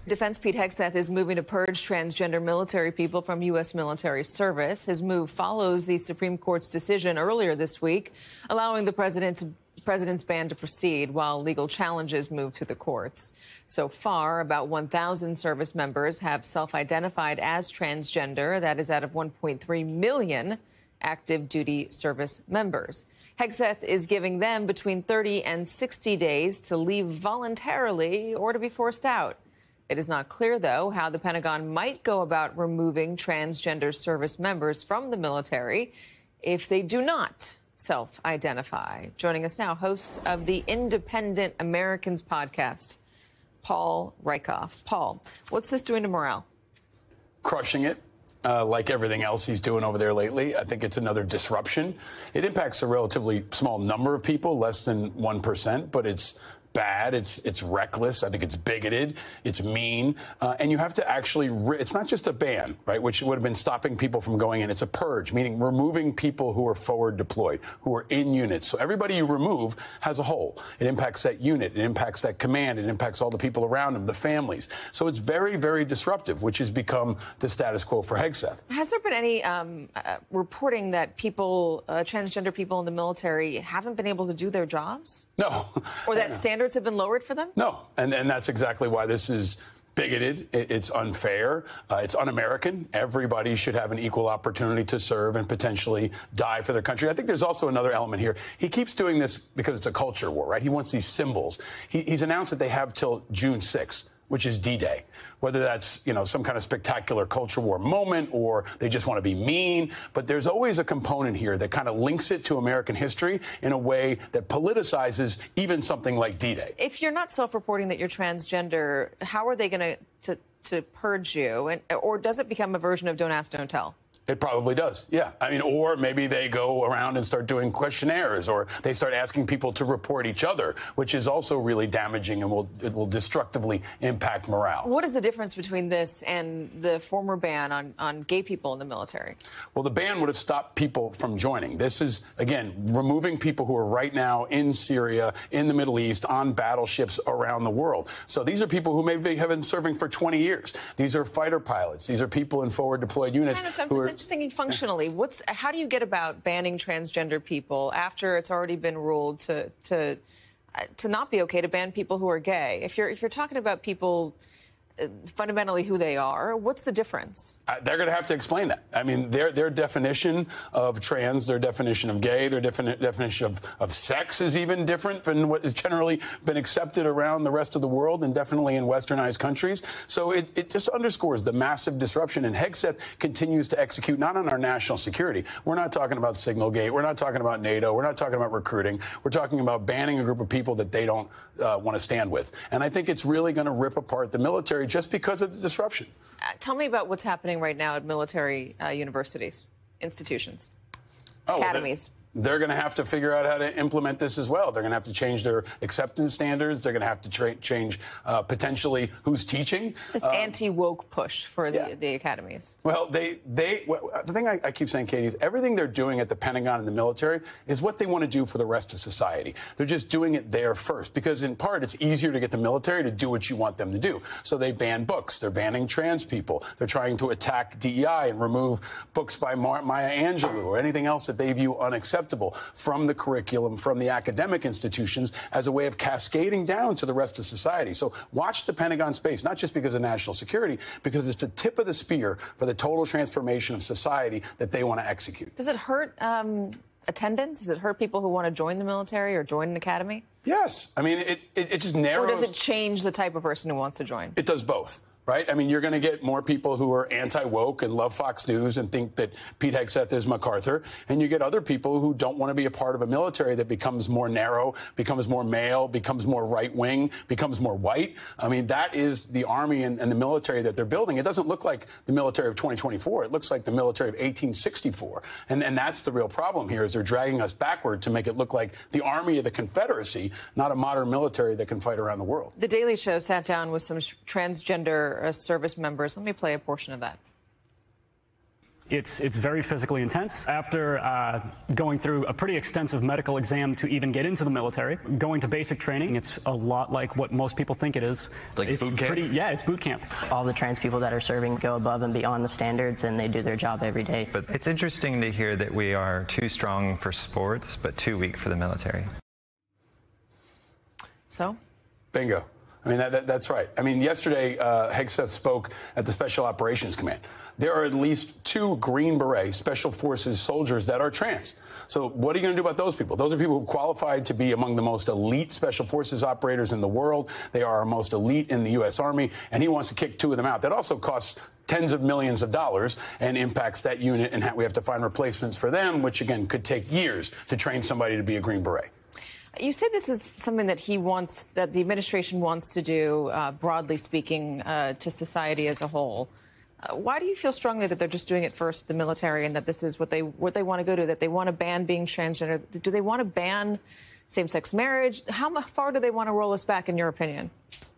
Defense Pete Hegseth is moving to purge transgender military people from U.S. military service. His move follows the Supreme Court's decision earlier this week, allowing the president's ban to proceed while legal challenges move through the courts. So far, about 1,000 service members have self-identified as transgender. That is out of 1.3 million active duty service members. Hegseth is giving them between 30 and 60 days to leave voluntarily or to be forced out. It is not clear, though, how the Pentagon might go about removing transgender service members from the military if they do not self-identify. Joining us now, host of the Independent Americans podcast, Paul Rieckhoff. Paul, what's this doing to morale? Crushing it. Like everything else he's doing over there lately. I think it's another disruption. It impacts a relatively small number of people, less than 1%, but it's bad, it's reckless, I think it's bigoted, it's mean, and you have to actually, it's not just a ban, right, which would have been stopping people from going in, it's a purge, meaning removing people who are forward deployed, who are in units. So everybody you remove has a hole. It impacts that unit, it impacts that command, it impacts all the people around them, the families. So it's very, very disruptive, which has become the status quo for Hegseth. Has there been any reporting that people, transgender people in the military haven't been able to do their jobs? No. Or that standards have been lowered for them? No, and that's exactly why this is bigoted. It's unfair. It's un-American. Everybody should have an equal opportunity to serve and potentially die for their country. I think there's also another element here. He keeps doing this because it's a culture war, right? He wants these symbols. He's announced that they have till June 6th. Which is D-Day, whether that's, you know, some kind of spectacular culture war moment or they just want to be mean. But there's always a component here that kind of links it to American history in a way that politicizes even something like D-Day. If you're not self-reporting that you're transgender, how are they going to purge you? Or does it become a version of don't ask, don't tell? It probably does, yeah. I mean, or maybe they go around and start doing questionnaires, or they start asking people to report each other, which is also really damaging and it will destructively impact morale. What is the difference between this and the former ban on gay people in the military? Well, the ban would have stopped people from joining. This is, again, removing people who are right now in Syria, in the Middle East, on battleships around the world. So these are people who maybe have been serving for 20 years. These are fighter pilots. These are people in forward deployed units who are... I'm just thinking functionally, how do you get about banning transgender people after it's already been ruled to not be okay to ban people who are gay? If you're talking about people fundamentally who they are, what's the difference? They're going to have to explain that. I mean, their definition of trans, their definition of gay, their definition of sex is even different than what has generally been accepted around the rest of the world and definitely in westernized countries. So it just underscores the massive disruption. And Hegseth continues to execute not on our national security. We're not talking about Signalgate. We're not talking about NATO. We're not talking about recruiting. We're talking about banning a group of people that they don't want to stand with. And I think it's really going to rip apart the military just because of the disruption. Tell me about what's happening right now at military universities, institutions, academies. Well, they're going to have to figure out how to implement this as well. They're going to have to change their acceptance standards. They're going to have to change potentially who's teaching. This anti-woke push for the academies. Well, the thing I keep saying, Katie, is everything they're doing at the Pentagon and the military is what they want to do for the rest of society. They're just doing it there first because, in part, it's easier to get the military to do what you want them to do. So they ban books. They're banning trans people. They're trying to attack DEI and remove books by Maya Angelou or anything else that they view unacceptable from the curriculum, from the academic institutions, as a way of cascading down to the rest of society. So watch the Pentagon space, not just because of national security, because it's the tip of the spear for the total transformation of society that they want to execute. Does it hurt attendance? Does it hurt people who want to join the military or join an academy? Yes. I mean, it just narrows. Or does it change the type of person who wants to join? It does both. Right? I mean, you're going to get more people who are anti-woke and love Fox News and think that Pete Hegseth is MacArthur. And you get other people who don't want to be a part of a military that becomes more narrow, becomes more male, becomes more right-wing, becomes more white. I mean, that is the army and the military that they're building. It doesn't look like the military of 2024. It looks like the military of 1864. And that's the real problem here, is they're dragging us backward to make it look like the army of the Confederacy, not a modern military that can fight around the world. The Daily Show sat down with some transgender service members. Let me play a portion of that. It's very physically intense. After going through a pretty extensive medical exam to even get into the military, going to basic training, it's a lot like what most people think it is. It's like boot camp? Yeah, it's boot camp. All the trans people that are serving go above and beyond the standards, and they do their job every day. But it's interesting to hear that we are too strong for sports, but too weak for the military. So? Bingo. I mean, that's right. I mean, yesterday, Hegseth spoke at the Special Operations Command. There are at least 2 Green Beret Special Forces soldiers that are trans. So what are you going to do about those people? Those are people who've qualified to be among the most elite Special Forces operators in the world. They are our most elite in the U.S. Army, and he wants to kick 2 of them out. That also costs tens of millions of dollars and impacts that unit, and we have to find replacements for them, which, again, could take years to train somebody to be a Green Beret. You say this is something that that the administration wants to do, broadly speaking, to society as a whole. Why do you feel strongly that they're just doing it first, the military, and that this is what they want to go to, that they want to ban being transgender? Do they want to ban same-sex marriage? How far do they want to roll us back, in your opinion?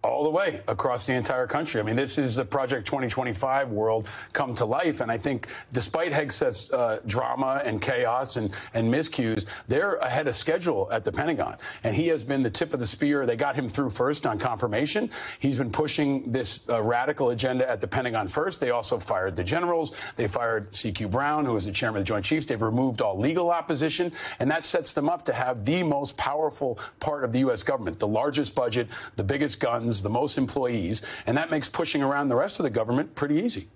All the way across the entire country. I mean, this is the Project 2025 world come to life. And I think despite Hegseth's drama and chaos and miscues, they're ahead of schedule at the Pentagon. And he has been the tip of the spear. They got him through first on confirmation. He's been pushing this radical agenda at the Pentagon first. They also fired the generals. They fired C.Q. Brown, who was the chairman of the Joint Chiefs. They've removed all legal opposition. And that sets them up to have the most powerful part of the U.S. government, the largest budget, the biggest guns, the most employees, and that makes pushing around the rest of the government pretty easy.